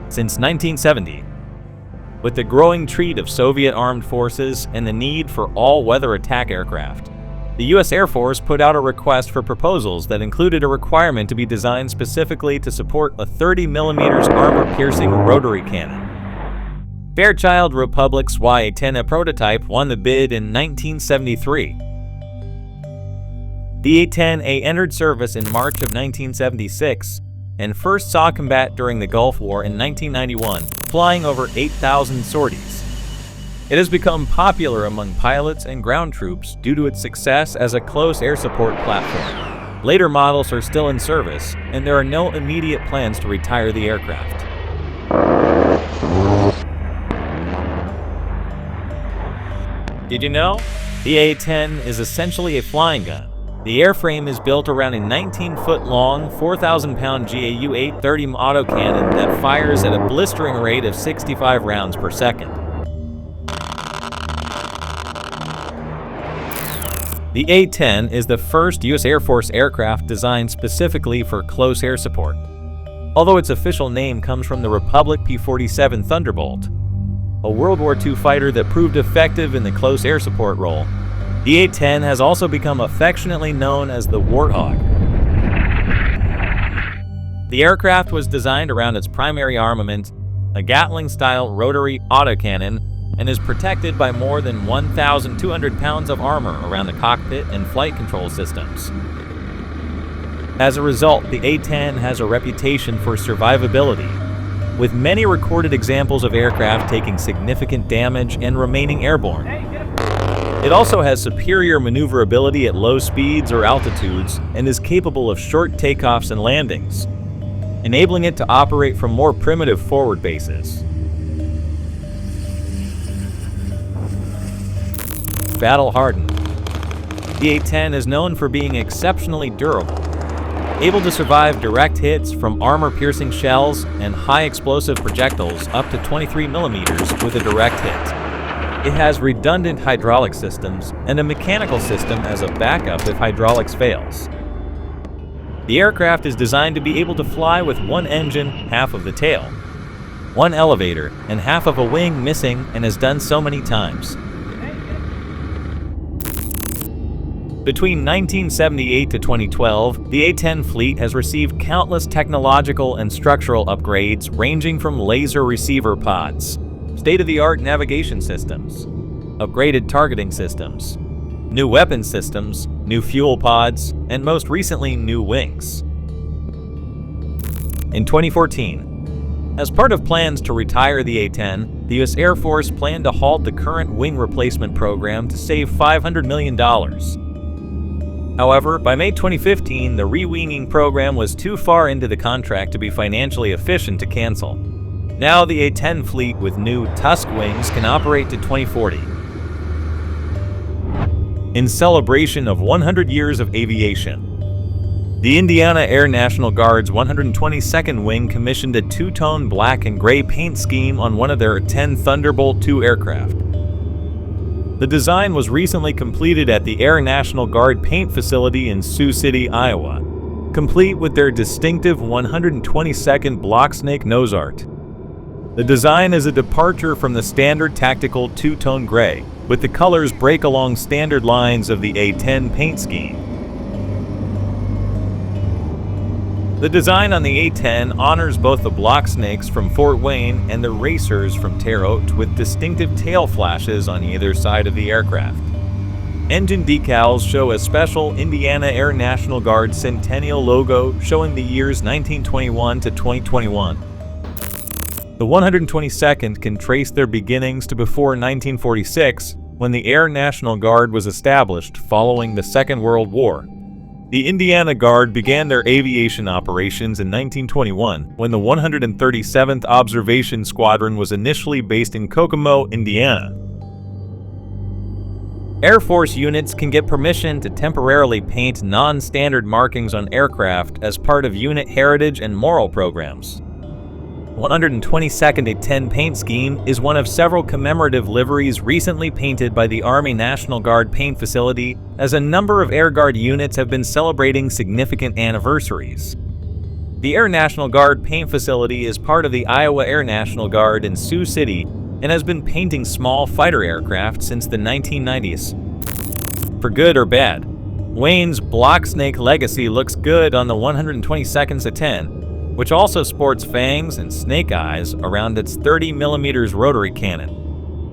since 1970. With the growing trend of Soviet armed forces and the need for all-weather attack aircraft, the U.S. Air Force put out a request for proposals that included a requirement to be designed specifically to support a 30mm armor-piercing rotary cannon. Fairchild Republic's Y-A-10A prototype won the bid in 1973. The A-10A entered service in March of 1976 and first saw combat during the Gulf War in 1991, flying over 8,000 sorties. It has become popular among pilots and ground troops due to its success as a close air support platform. Later models are still in service, and there are no immediate plans to retire the aircraft. Did you know? The A-10 is essentially a flying gun. The airframe is built around a 19-foot-long, 4,000-pound GAU-830 autocannon that fires at a blistering rate of 65 rounds per second. The A-10 is the first U.S. Air Force aircraft designed specifically for close air support, although its official name comes from the Republic P-47 Thunderbolt, a World War II fighter that proved effective in the close air support role. The A-10 has also become affectionately known as the Warthog. The aircraft was designed around its primary armament, a Gatling-style rotary autocannon, and is protected by more than 1,200 pounds of armor around the cockpit and flight control systems. As a result, the A-10 has a reputation for survivability, with many recorded examples of aircraft taking significant damage and remaining airborne. It also has superior maneuverability at low speeds or altitudes and is capable of short takeoffs and landings, enabling it to operate from more primitive forward bases. Battle-hardened. The A-10 is known for being exceptionally durable, able to survive direct hits from armor-piercing shells and high-explosive projectiles up to 23mm with a direct hit. It has redundant hydraulic systems and a mechanical system as a backup if hydraulics fails. The aircraft is designed to be able to fly with one engine, half of the tail, one elevator, and half of a wing missing, and has done so many times. Between 1978 to 2012, the A-10 fleet has received countless technological and structural upgrades ranging from laser receiver pods, state-of-the-art navigation systems, upgraded targeting systems, new weapon systems, new fuel pods, and most recently, new wings. In 2014, as part of plans to retire the A-10, the U.S. Air Force planned to halt the current wing replacement program to save $500 million. However, by May 2015, the re-winging program was too far into the contract to be financially efficient to cancel. Now the A-10 fleet with new Tusk wings can operate to 2040. In celebration of 100 years of aviation, the Indiana Air National Guard's 122nd Wing commissioned a two-tone black and gray paint scheme on one of their 10 Thunderbolt II aircraft. The design was recently completed at the Air National Guard paint facility in Sioux City, Iowa, complete with their distinctive 122nd block snake nose art. The design is a departure from the standard tactical two-tone gray, with the colors break along standard lines of the A-10 paint scheme. The design on the A-10 honors both the block snakes from Fort Wayne and the racers from Terre Haute with distinctive tail flashes on either side of the aircraft. Engine decals show a special Indiana Air National Guard Centennial logo showing the years 1921 to 2021. The 122nd can trace their beginnings to before 1946, when the Air National Guard was established following the Second World War. The Indiana Guard began their aviation operations in 1921, when the 137th Observation Squadron was initially based in Kokomo, Indiana. Air Force units can get permission to temporarily paint non-standard markings on aircraft as part of unit heritage and moral programs. 122nd A-10 paint scheme is one of several commemorative liveries recently painted by the Army National Guard paint facility, as a number of Air Guard units have been celebrating significant anniversaries. The Air National Guard paint facility is part of the Iowa Air National Guard in Sioux City and has been painting small fighter aircraft since the 1990s. For good or bad, Wayne's Block Snake legacy looks good on the 122nd A-10, which also sports fangs and snake eyes around its 30mm rotary cannon.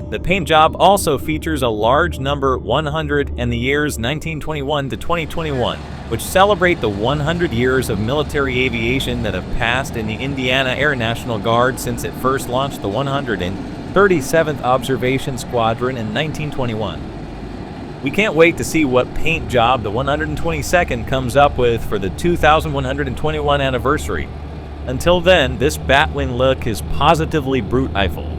The paint job also features a large number 100 and the years 1921 to 2021, which celebrate the 100 years of military aviation that have passed in the Indiana Air National Guard since it first launched the 137th Observation Squadron in 1921. We can't wait to see what paint job the 122nd comes up with for the 2121 anniversary. Until then, this Batwing look is positively Brute Eiffel.